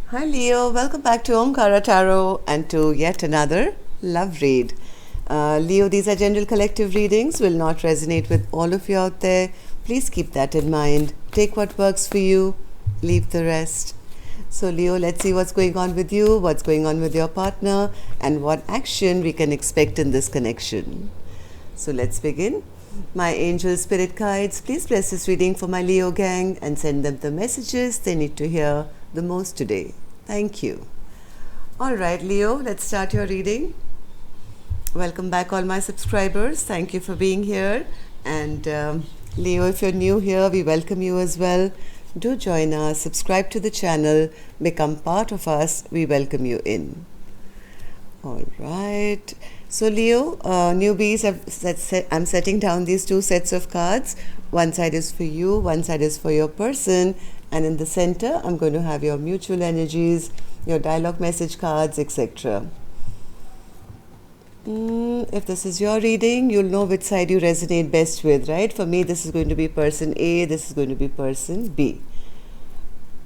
Hi Leo, welcome back to Omkaratarot and to yet another love read. Leo, these are general collective readings, will not resonate with all of you out there. Please keep that in mind. Take what works for you, leave the rest. So Leo, let's see what's going on with you, what's going on with your partner, and what action we can expect in this connection. So let's begin. My angel spirit guides, please bless this reading for my Leo gang and send them the messages they need to hear the most today. Thank you. All right, Leo, let's start your reading. Welcome back, all my subscribers. Thank you for being here. And Leo, if you're new here, we welcome you as well. Do join us, subscribe to the channel, become part of us. We welcome you in. All right. So Leo, newbies, I'm setting down these two sets of cards. One side is for you, one side is for your person. And in the center, I'm going to have your mutual energies, your dialogue message cards, etc. If this is your reading, you'll know which side you resonate best with, right? For me, this is going to be person A, this is going to be person B.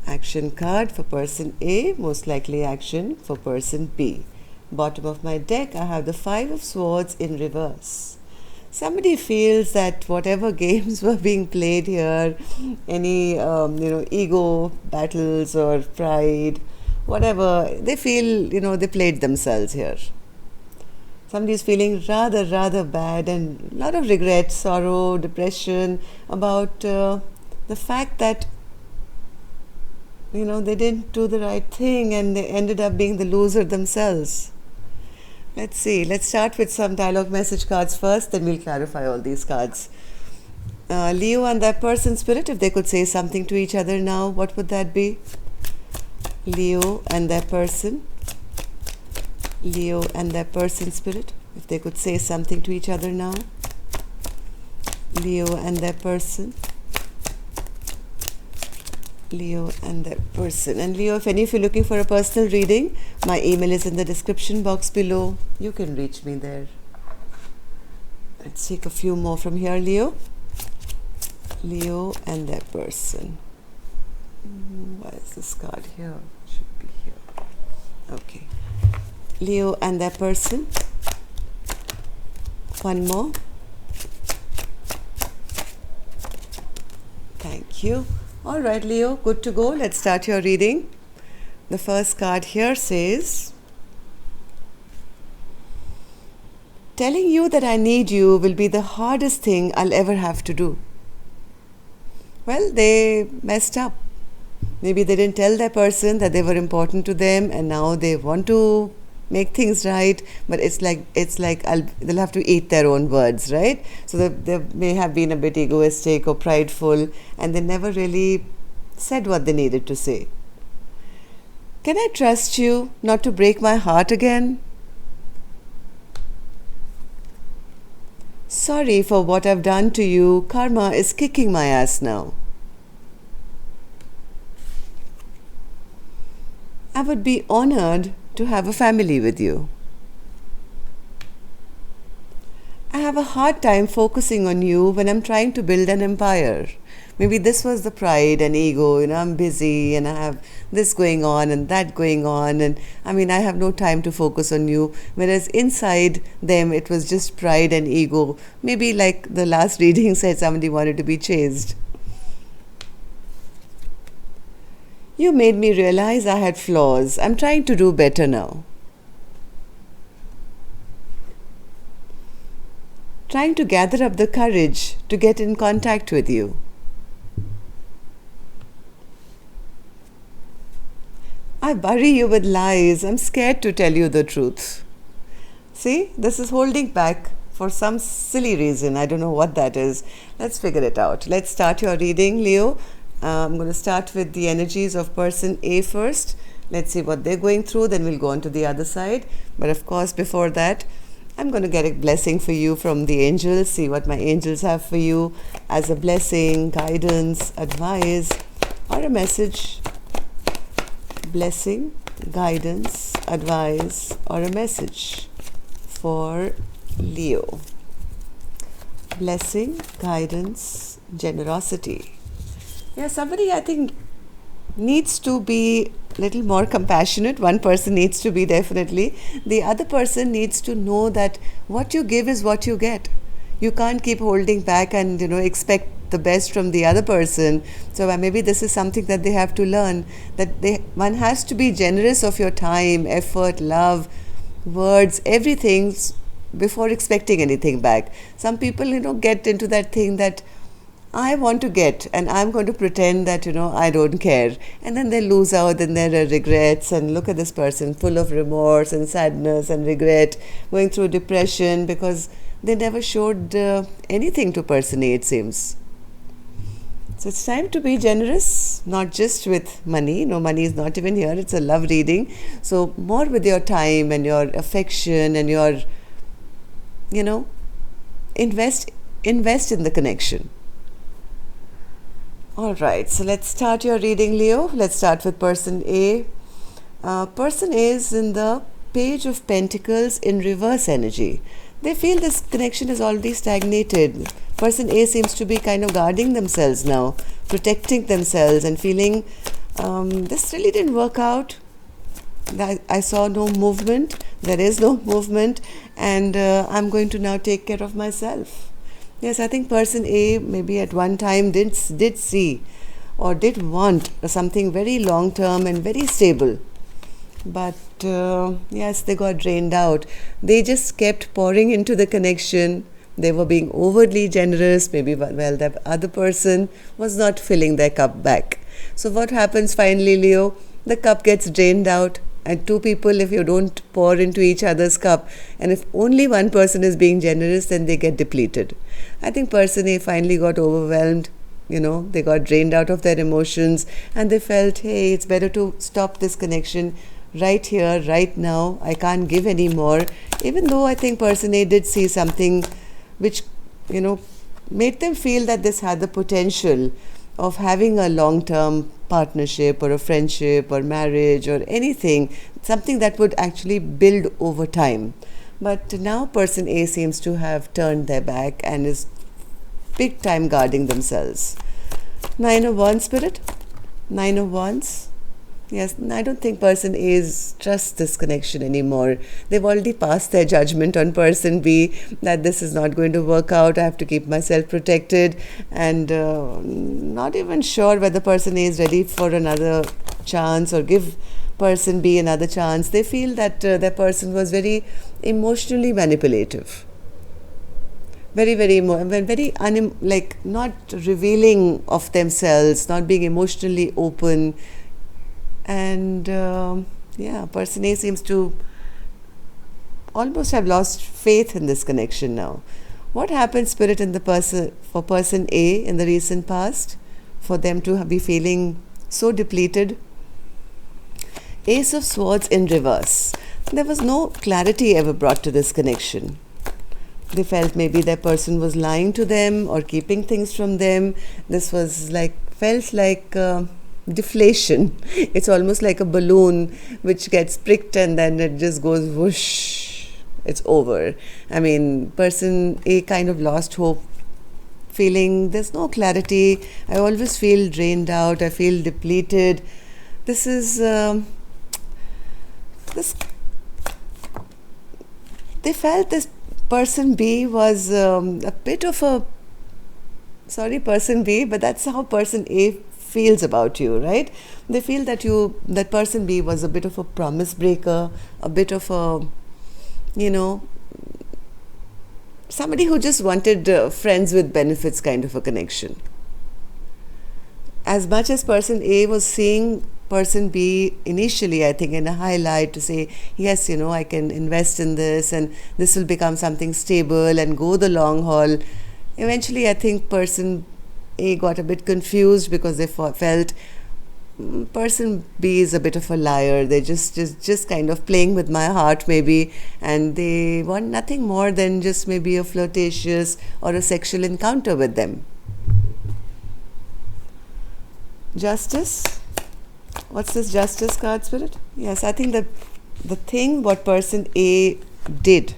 Action card for person A, most likely action for person B. Bottom of my deck, I have the Five of Swords in reverse. Somebody feels that whatever games were being played here, any ego battles or pride, whatever, they feel, they played themselves here. Somebody is feeling rather bad and a lot of regret, sorrow, depression about the fact that they didn't do the right thing and they ended up being the loser themselves. Let's see. Let's start with some dialogue message cards first, then we'll clarify all these cards. Leo and that person spirit, if they could say something to each other now, what would that be? Leo and their person. Leo and their person spirit, if they could say something to each other now. Leo and their person. Leo and their person. And Leo, if any of you are looking for a personal reading, my email is in the description box below. You can reach me there. Let's take a few more from here, Leo. Leo and their person. Why is this card here? It should be here. Okay. Leo and their person. One more. Thank you. All right, Leo, good to go. Let's start your reading. The first card here says, telling you that I need you will be the hardest thing I'll ever have to do. Well, they messed up. Maybe they didn't tell their person that they were important to them and now they want to make things right, but it's like they'll have to eat their own words, right? So they may have been a bit egoistic or prideful and they never really said what they needed to say. Can I trust you not to break my heart again? Sorry for what I've done to you. Karma is kicking my ass now. I would be honored to have a family with you. I have a hard time focusing on you when I'm trying to build an empire. Maybe this was the pride and ego, I'm busy and I have this going on and that going on, and I have no time to focus on you. Whereas inside them it was just pride and ego. Maybe like the last reading said, somebody wanted to be chased. You made me realize I had flaws. I'm trying to do better now. Trying to gather up the courage to get in contact with you. I bury you with lies. I'm scared to tell you the truth. See, this is holding back for some silly reason. I don't know what that is. Let's figure it out. Let's start your reading, Leo. I'm going to start with the energies of person A first. Let's see what they're going through, then we'll go on to the other side. But of course, before that, I'm going to get a blessing for you from the angels, see what my angels have for you as a blessing, guidance, advice, or a message. Blessing, guidance, advice, or a message for Leo. Blessing, guidance, generosity. Yeah, somebody I think needs to be little more compassionate. One person needs to be, definitely. The other person needs to know that what you give is what you get. You can't keep holding back and expect the best from the other person. So maybe this is something that they have to learn, that one has to be generous of your time, effort, love, words, everything, before expecting anything back. Some people get into that thing that I want to get, and I'm going to pretend that I don't care, and then they lose out, and there are regrets, and look at this person full of remorse and sadness and regret, going through depression because they never showed anything to person A, it seems. So it's time to be generous, not just with money. No, money is not even here. It's a love reading. So more with your time and your affection and your, invest in the connection. All right, so let's start your reading, Leo. Let's start with person A. Person A is in the Page of Pentacles in reverse energy. They feel this connection is already stagnated. Person A seems to be kind of guarding themselves now, protecting themselves and feeling this really didn't work out. I saw no movement. There is no movement, and I'm going to now take care of myself. Yes, I think person A maybe at one time did see or did want something very long term and very stable. But yes, they got drained out. They just kept pouring into the connection. They were being overly generous, maybe the other person was not filling their cup back. So what happens finally, Leo? The cup gets drained out. And two people, if you don't pour into each other's cup, and if only one person is being generous, then they get depleted. I think person A finally got overwhelmed. They got drained out of their emotions, and they felt, hey, it's better to stop this connection right here, right now. I can't give any more. Even though I think person A did see something which, made them feel that this had the potential of having a long-term partnership or a friendship or marriage or anything, something that would actually build over time. But now person A seems to have turned their back and is big time guarding themselves. 9 of Wands, Spirit. 9 of Wands. Yes, I don't think person A trusts this connection anymore. They've already passed their judgment on person B that this is not going to work out. I have to keep myself protected, and not even sure whether person A is ready for another chance or give person B another chance. They feel that their person was very emotionally manipulative. Very, very, not revealing of themselves, not being emotionally open. And person A seems to almost have lost faith in this connection now. What happened, Spirit, for person A in the recent past, for them to be feeling so depleted? Ace of Swords in reverse. There was no clarity ever brought to this connection. They felt maybe their person was lying to them or keeping things from them. This was felt like deflation. It's almost like a balloon which gets pricked and then it just goes whoosh. It's over. I mean, person A kind of lost hope, feeling there's no clarity. I always feel drained out. I feel depleted. This is they felt this person B was a bit of a person B, but that's how person A feels about you, right? They feel that person B was a bit of a promise breaker, a bit of a, somebody who just wanted friends with benefits kind of a connection. As much as person A was seeing person B initially, I think, in a highlight to say, yes, I can invest in this and this will become something stable and go the long haul. Eventually, I think person A got a bit confused because they felt person B is a bit of a liar. They're just kind of playing with my heart maybe, and they want nothing more than just maybe a flirtatious or a sexual encounter with them. Justice. What's this Justice card, Spirit? Yes, I think that the thing what person A did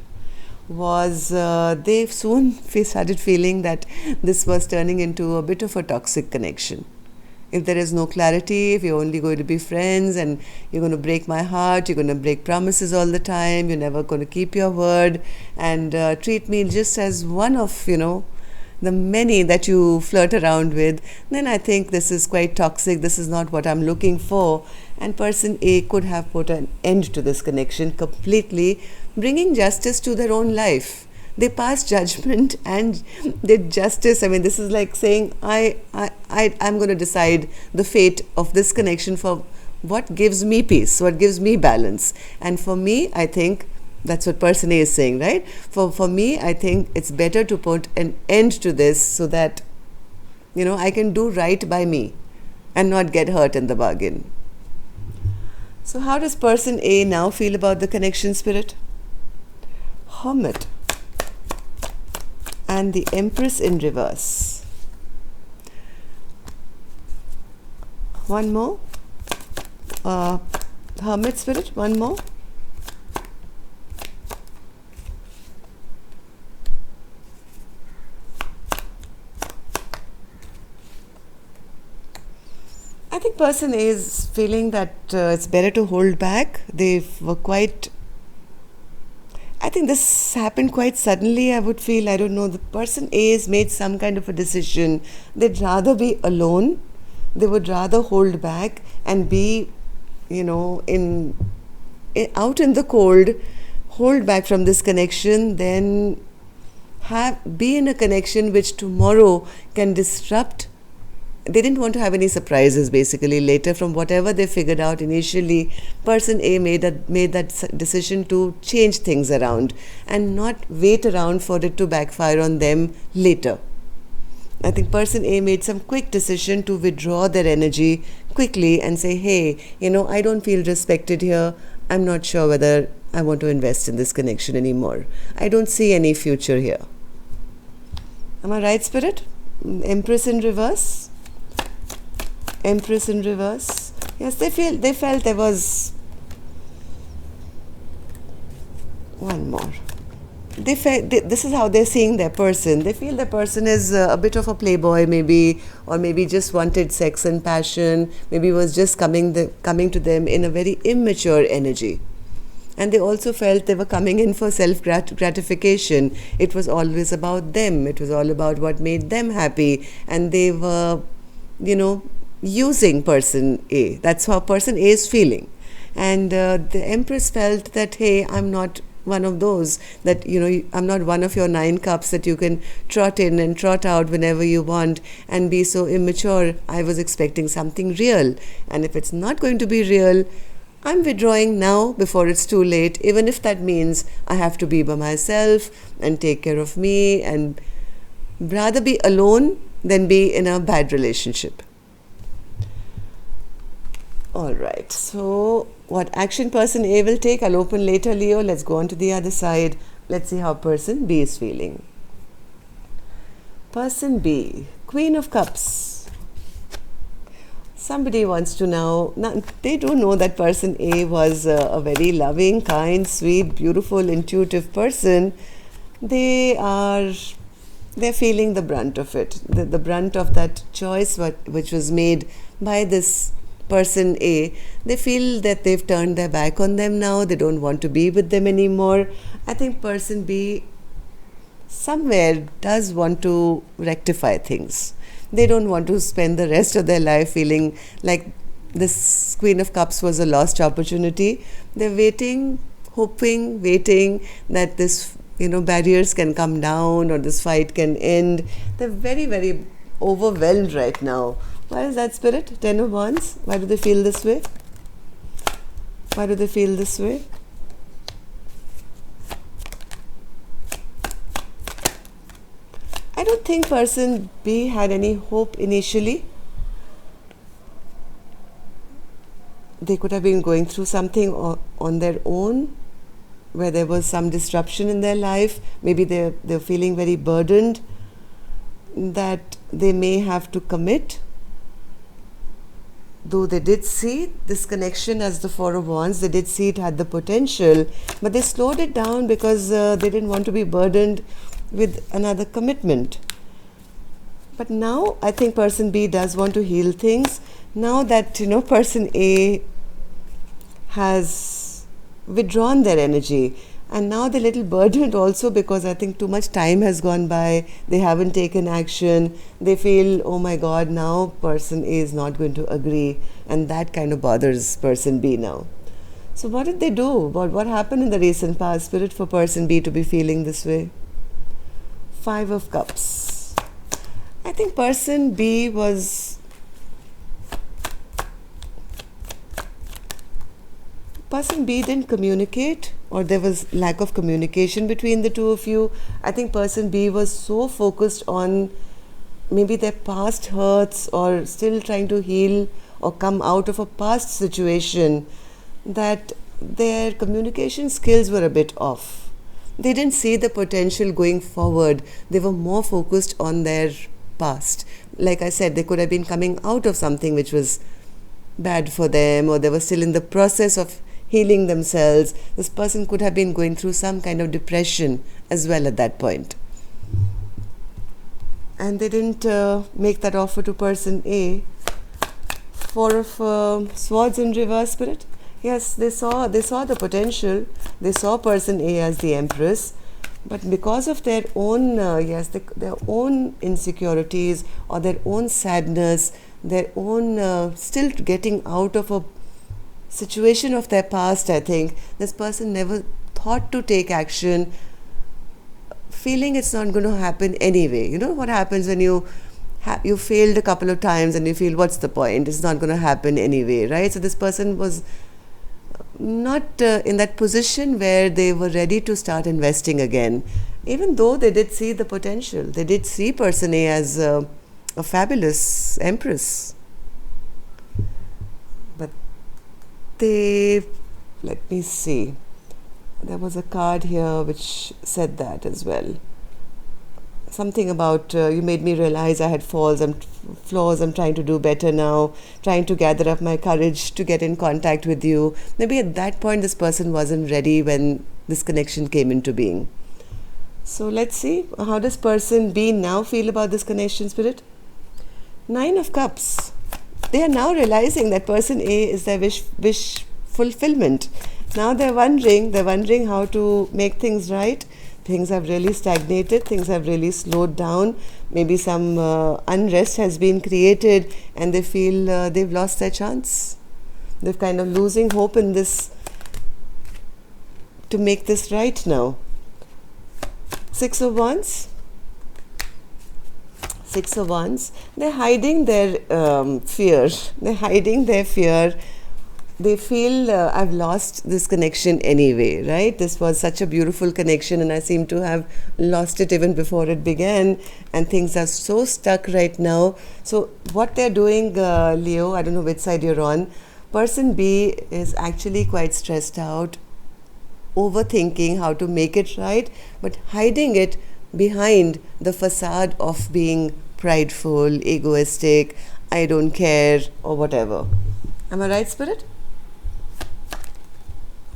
was they soon started feeling that this was turning into a bit of a toxic connection. If there is no clarity, if you're only going to be friends and you're going to break my heart, you're going to break promises all the time, you're never going to keep your word and treat me just as one of, the many that you flirt around with, then I think this is quite toxic. This is not what I'm looking for. And person A could have put an end to this connection completely, bringing justice to their own life. They passed judgment and did justice. I mean, this is like saying, I'm going to decide the fate of this connection for what gives me peace, what gives me balance. And for me, I think that's what person A is saying, right? For me, I think it's better to put an end to this so that, I can do right by me and not get hurt in the bargain. So how does person A now feel about the connection, Spirit? Hermit. And the Empress in reverse. One more. Hermit, Spirit, one more. I think person A is feeling that it's better to hold back. They were I think this happened quite suddenly, I would feel. I don't know. The person A has made some kind of a decision. They'd rather be alone. They would rather hold back and be, out in the cold, hold back from this connection, than be in a connection which tomorrow can disrupt. They didn't want to have any surprises, basically, later from whatever they figured out initially. Person A made that decision to change things around and not wait around for it to backfire on them later. I think person A made some quick decision to withdraw their energy quickly and say, hey, I don't feel respected here. I'm not sure whether I want to invest in this connection anymore. I don't see any future here. Am I right, Spirit? Empress in reverse. Empress in reverse. Yes, they felt there was one more. This is how they're seeing their person. They feel their person is a bit of a playboy, maybe, or maybe just wanted sex and passion. Maybe was just coming to them in a very immature energy. And they also felt they were coming in for self-gratification. It was always about them. It was all about what made them happy. And they were, using person A. That's how person A is feeling. And the Empress felt that, hey, I'm not one of those, that, I'm not one of your 9 cups that you can trot in and trot out whenever you want and be so immature. I was expecting something real. And if it's not going to be real, I'm withdrawing now before it's too late, even if that means I have to be by myself and take care of me, and rather be alone than be in a bad relationship. Alright, so what action person A will take, I'll open later, Leo. Let's go on to the other side. Let's see how person B is feeling. Person B, Queen of Cups. Somebody wants to now, they do know that person A was a very loving, kind, sweet, beautiful, intuitive person. They're feeling the brunt of it, the brunt of that choice which was made by this person A. They feel that they've turned their back on them now. They don't want to be with them anymore. I think person B somewhere does want to rectify things. They don't want to spend the rest of their life feeling like this Queen of Cups was a lost opportunity. They're waiting, hoping, waiting that this, barriers can come down or this fight can end. They're very, very overwhelmed right now. Why is that, Spirit? 10 of Wands. Why do they feel this way? Why do they feel this way? I don't think person B had any hope initially. They could have been going through something on their own, where there was some disruption in their life. Maybe they're feeling very burdened that they may have to commit. Though they did see this connection as the Four of Wands, they did see it had the potential, but they slowed it down because they didn't want to be burdened with another commitment. But now I think person B does want to heal things. Now that, person A has withdrawn their energy, and now they're a little burdened also because I think too much time has gone by. They haven't taken action. They feel, oh my God, now person A is not going to agree, and that kind of bothers person B now. So what did they do? What happened in the recent past, Spirit, for person B to be feeling this way? 5 of Cups. I think person B was... Person B didn't communicate, or there was lack of communication between the two of you. I think person B was so focused on maybe their past hurts, or still trying to heal or come out of a past situation, that their communication skills were a bit off. They didn't see the potential going forward. They were more focused on their past. Like I said, they could have been coming out of something which was bad for them, or they were still in the process of healing themselves. This person could have been going through some kind of depression as well at that point. And they didn't make that offer to person A. 4 of Swords in reverse, Spirit. Yes, they saw the potential. They saw person A as the Empress, but because of their own their own insecurities, or their own sadness, their own still getting out of a situation of their past, I think this person never thought to take action, feeling it's not going to happen anyway. You know what happens when you failed a couple of times and you feel, what's the point? It's not going to happen anyway, right? So this person was not in that position where they were ready to start investing again, even though they did see the potential. They did see person A as a fabulous Empress. But let me see, there was a card here which said that as well. Something about you made me realize I had flaws. I'm trying to do better now, trying to gather up my courage to get in contact with you. Maybe at that point this person wasn't ready when this connection came into being. So let's see, how does person B now feel about this connection, Spirit? 9 of Cups. They are now realizing that person A is their wish fulfillment. Now they're wondering how to make things right. Things have really stagnated, things have really slowed down. Maybe some unrest has been created, and they feel they've lost their chance. They're kind of losing hope in this, to make this right now. 6 of Wands. 6 of Wands. They're hiding their fear. They're hiding their fear. They feel I've lost this connection anyway, right? This was such a beautiful connection, and I seem to have lost it even before it began, and things are so stuck right now. So what they're doing, Leo, I don't know which side you're on, person B is actually quite stressed out, overthinking how to make it right, but hiding it behind the facade of being prideful, egoistic, I don't care, or whatever. Am I right, Spirit?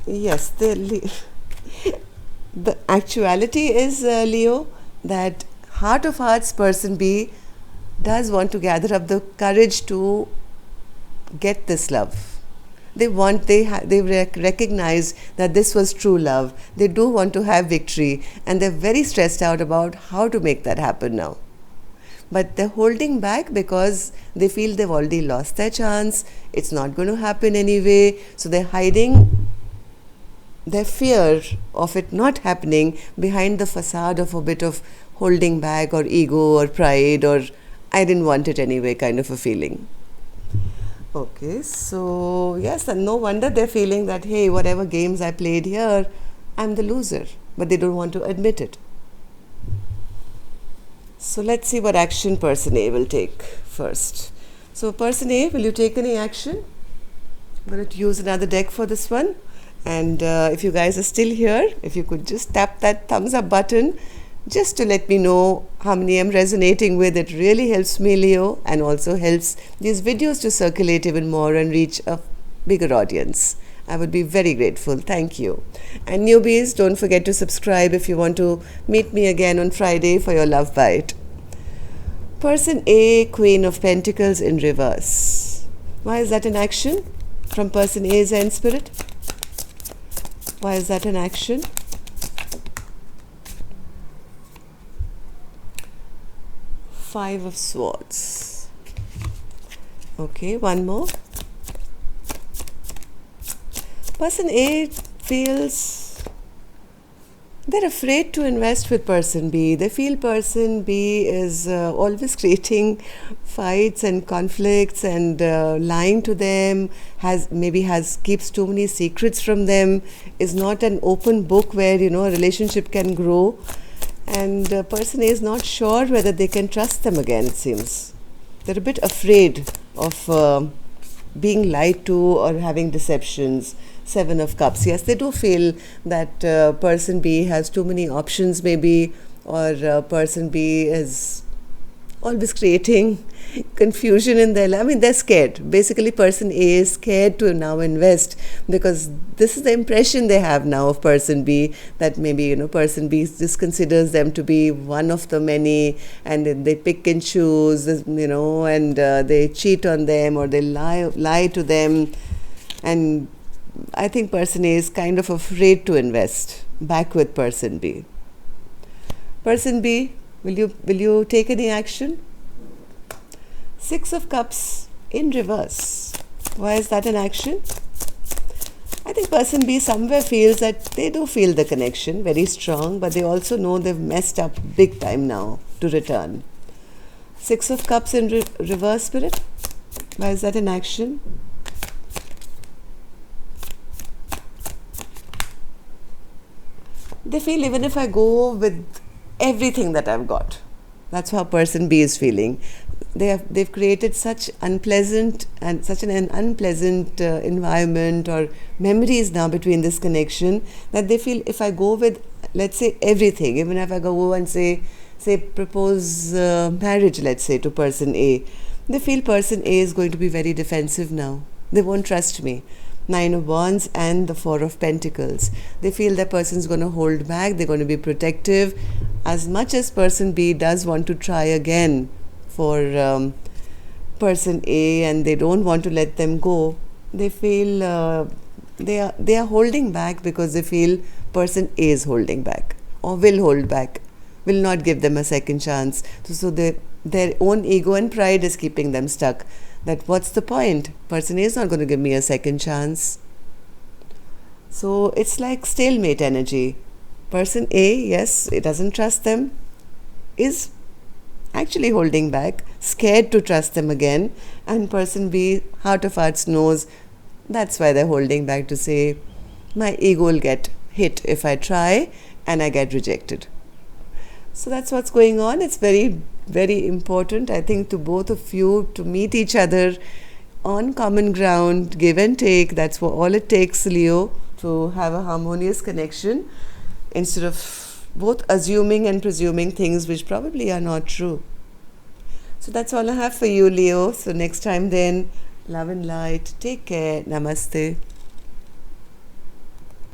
Yes, the actuality is, Leo, that heart of hearts, person B does want to gather up the courage to get this love. They recognize that this was true love. They do want to have victory, and they're very stressed out about how to make that happen now. But they're holding back because they feel they've already lost their chance. It's not going to happen anyway. So they're hiding their fear of it not happening behind the facade of a bit of holding back, or ego, or pride, or I didn't want it anyway kind of a feeling. Okay, so yes, and no wonder they're feeling that, hey, whatever games I played here, I'm the loser. But they don't want to admit it. So let's see what action person A will take first. So person A, will you take any action? I'm going to use another deck for this one. And if you guys are still here, if you could just tap that thumbs up button just to let me know how many I'm resonating with. It really helps me, Leo, and also helps these videos to circulate even more and reach a bigger audience. I would be very grateful. Thank you. And newbies, don't forget to subscribe if you want to meet me again on Friday for your love bite. Person A, Queen of Pentacles in reverse. Why is that an action from person A's end spirit? Why is that an action? Five of Swords. Okay, one more. Person A feels they're afraid to invest with person B. They feel person B is always creating fights and conflicts and lying to them, keeps too many secrets from them, is not an open book where, a relationship can grow. And person A is not sure whether they can trust them again, it seems. They're a bit afraid of being lied to or having deceptions. Seven of Cups. Yes, they do feel that person B has too many options maybe, or person B is always creating confusion in their life. I mean, they're scared. Basically, person A is scared to now invest because this is the impression they have now of person B, that maybe, person B just considers them to be one of the many, and they pick and choose, and they cheat on them or they lie to them. And I think person A is kind of afraid to invest back with person B. Person B, will you take any action? Six of Cups in reverse. Why is that an action? I think person B somewhere feels that they do feel the connection very strong, but they also know they've messed up big time now to return. Six of Cups in reverse, spirit. Why is that an action? They feel even if I go with everything that I've got, that's how person B is feeling. They've created such unpleasant environment or memories now between this connection, that they feel if I go with, let's say, everything, even if I go and say propose marriage, let's say, to person A, they feel person A is going to be very defensive now. They won't trust me. Nine of Wands and the Four of Pentacles. They feel that person's going to hold back, they're going to be protective. As much as person B does want to try again for person A, and they don't want to let them go, they feel they are holding back because they feel person A is holding back or will hold back, will not give them a second chance. So their own ego and pride is keeping them stuck. That what's the point? Person A is not going to give me a second chance. So it's like stalemate energy. Person A, yes, it doesn't trust them, is actually holding back, scared to trust them again. And person B, heart of hearts, knows that's why they're holding back, to say, my ego will get hit if I try and I get rejected. So that's what's going on. It's very, very important, I think, to both of you to meet each other on common ground, give and take. That's what all it takes, Leo, to have a harmonious connection, instead of both assuming and presuming things which probably are not true. So that's all I have for you, Leo. So next time then, love and light. Take care. Namaste.